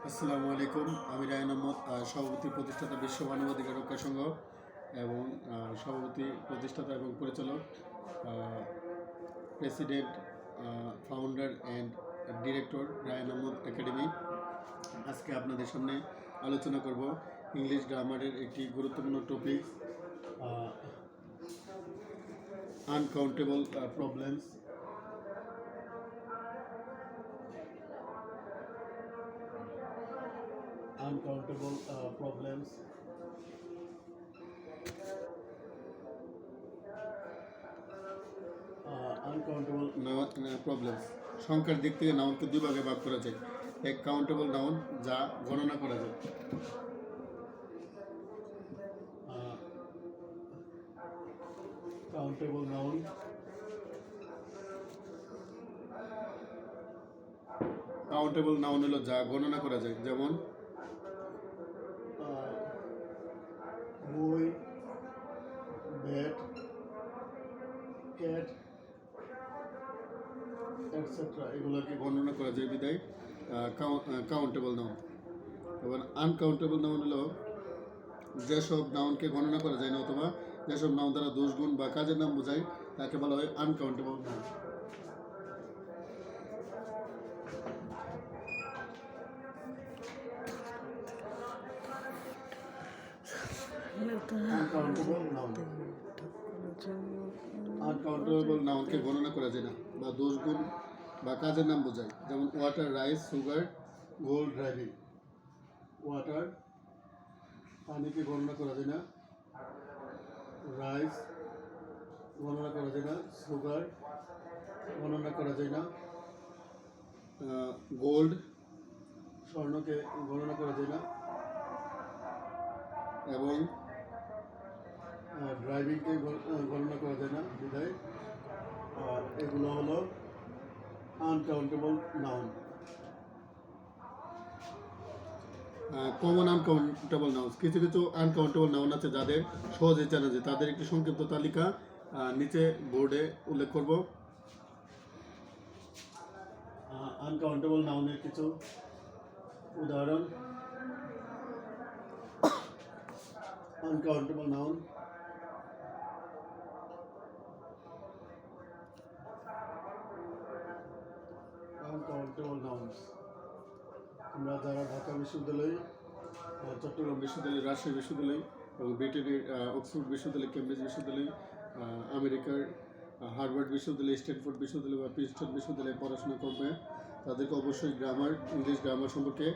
আসসালামু আলাইকুম। আমি রায়হান আহমদ, সভাপতি প্রতিষ্ঠাতা বিশ্ব মানবাধিকার রক্ষা সংঘ এবং সভাপতি প্রতিষ্ঠাতা এবং পরিচালক, president, founder and director Raihan Ahmad academy. আজকে আপনাদের সামনে আলোচনা করব ইংলিশ গ্রামারের একটি গুরুত্বপূর্ণ topic, uncountable problems. Uncountable problems. Uncountable problems. সংখ্যার দিক থেকে নাউনকে দুই ভাগে ভাগ করা যায়। এক কাউন্টেবল নাউন, যা গণনা করা যায়। কাউন্টেবল নাউন, কাউন্টেবল নাউন হলো যা গণনা করা যায়, যেমন বই, ব্যাট, ক্যাট এটসেট্রা, এগুলোকে গণনা করা যায় বিদায় কাউন্টেবল নাউন। এবার আনকাউন্টেবল নাউন হলো যেসব নাউনকে গণনা করা যায় না, অথবা যেসব নাউন দ্বারা দোষ, গুণ বা কাজের নাম বোঝায়, তাকে বলা হয় আনকাউন্টেবল নাউন। আনকাউন্টেবল নাউনকে গণনা করা যায় না বা দোষ, গুণ বা কাজের নাম বোঝায়, যেমন water, rice, sugar, gold, driving. Water, পানিকে গণনা করা যায় না। রাইস গণনা করা যায় না। সুগার গণনা করা যায় না। গোল্ড, স্বর্ণকে গণনা করা যায় না। এবং ড্রাইভিংকে গণনা করা যায় না বিদায় এগুলো হলো uncountable noun. Common uncountable noun, কিছু কিছু আনকাউন্টেবল নাউন আছে যাদের সহজে জানা যায়, তাদের একটি সংক্ষিপ্ত তালিকা নিচে বোর্ডে উল্লেখ করব। আনকাউন্টেবল নাউনের কিছু উদাহরণ। Uncountable noun: uncountable nouns. আমরা যারা ঢাকা বিশ্ববিদ্যালয়, চট্টগ্রাম বিশ্ববিদ্যালয়, রাজশাহী বিশ্ববিদ্যালয় এবং ব্রিটেনের অক্সফোর্ড বিশ্ববিদ্যালয়, কেমব্রিজ বিশ্ববিদ্যালয়, আমেরিকার হার্ভার্ড বিশ্ববিদ্যালয়, স্ট্যানফোর্ড বিশ্ববিদ্যালয় বা প্রিন্সটন বিশ্ববিদ্যালয়ে পড়াশোনা করবে, তাদেরকে অবশ্যই ইংলিশ গ্রামার সম্পর্কে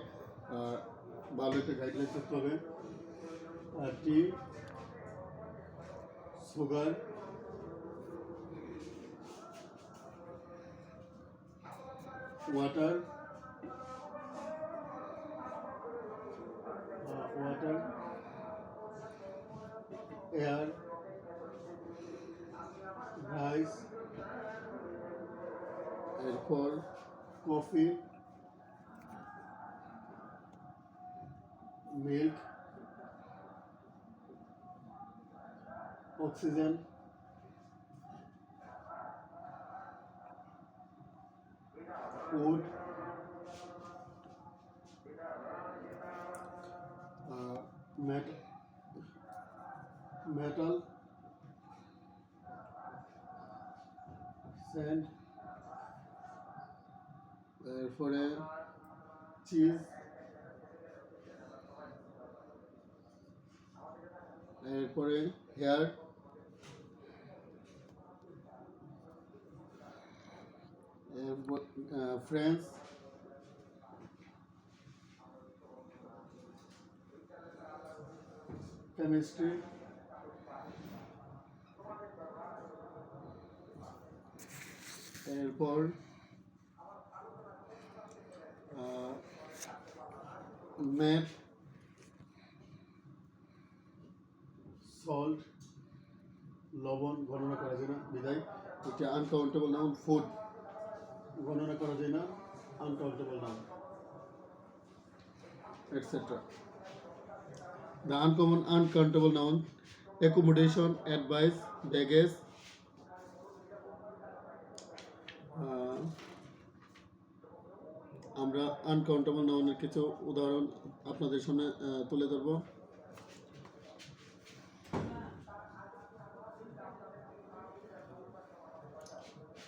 ভালো একটা গাইডলাইন করতে হবে। Tea, sugar, water, air, rice, এরপর coffee, milk, oxygen, wood, metal, sand, এরপরে চিজ, এরপরে হেয়ার, ফ্রেন্স, কেমিস্ট্রি, এরপর ম্যাথ, সল্ট, লবণ গণনা করা যায় না বিদায় এটা আনকাউন্টেবল নাউন। ফুড গণনা করা যায় না, uncountable noun, etc. The uncommon uncountable noun: accommodation, advice, baggage, আমরা আনকাউন্টেবল নাউনের কিছু উদাহরণ আপনাদের সামনে তুলে ধরব।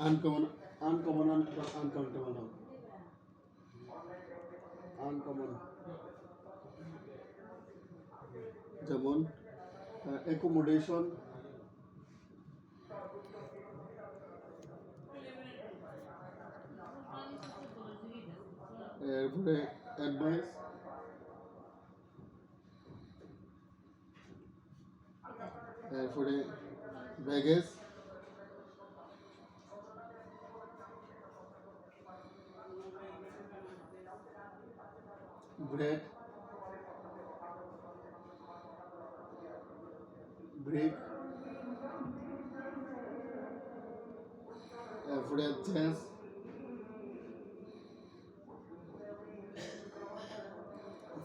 Uncommon uncommon uncountable noun. Uncommon যেমন অ্যাকোমোডেশন, এরপরে অ্যাডভাইস, এরপরে ব্যাগেজ, ব্রেড, ব্রেক, এরপরে চেঞ্জ,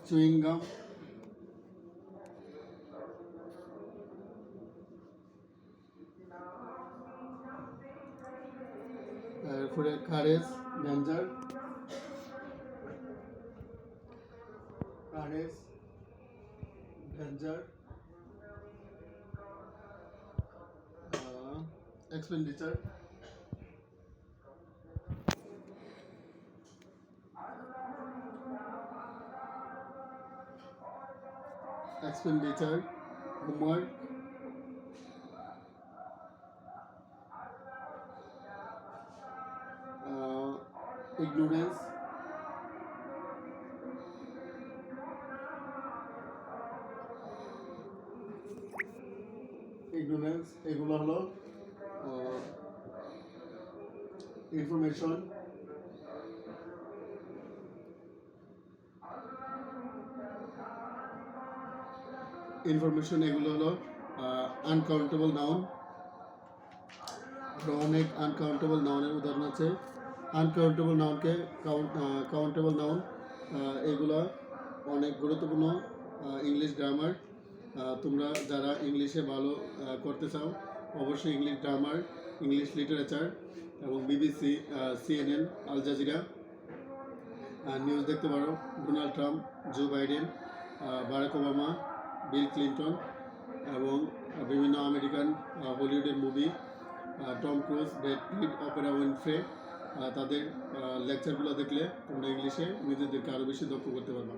চুইং গাম, এরপরে courage, danger, courage, danger, expenditure, expenditure, homework, ignorance, এগুলো হলো ইনফরমেশন, এগুলো হলো আনকাউন্টেবল নাউন। অনেক আনকাউন্টেবল নাউনের উদাহরণ আছে। আনকাউন্টেবল নাউনকে কাউন্টেবল নাউন, এগুলো অনেক গুরুত্বপূর্ণ ইংলিশ গ্রামার। তোমরা যারা ইংলিশে ভালো করতে চাও অবশ্যই ইংলিশ গ্রামার, ইংলিশ লিটারেচার এবং BBC, CNN, Al Jazeera news দেখতে পারো। Donald Trump, Joe Biden, Barack Obama, Bill Clinton এবং বিভিন্ন আমেরিকান হলিউডের movie, Tom Cruise, Brad Pitt, Oprah Winfrey, তাদের লেকচারগুলো দেখলে তোমরা ইংলিশে নিজেদেরকে আরও বেশি দক্ষ করতে পারবে।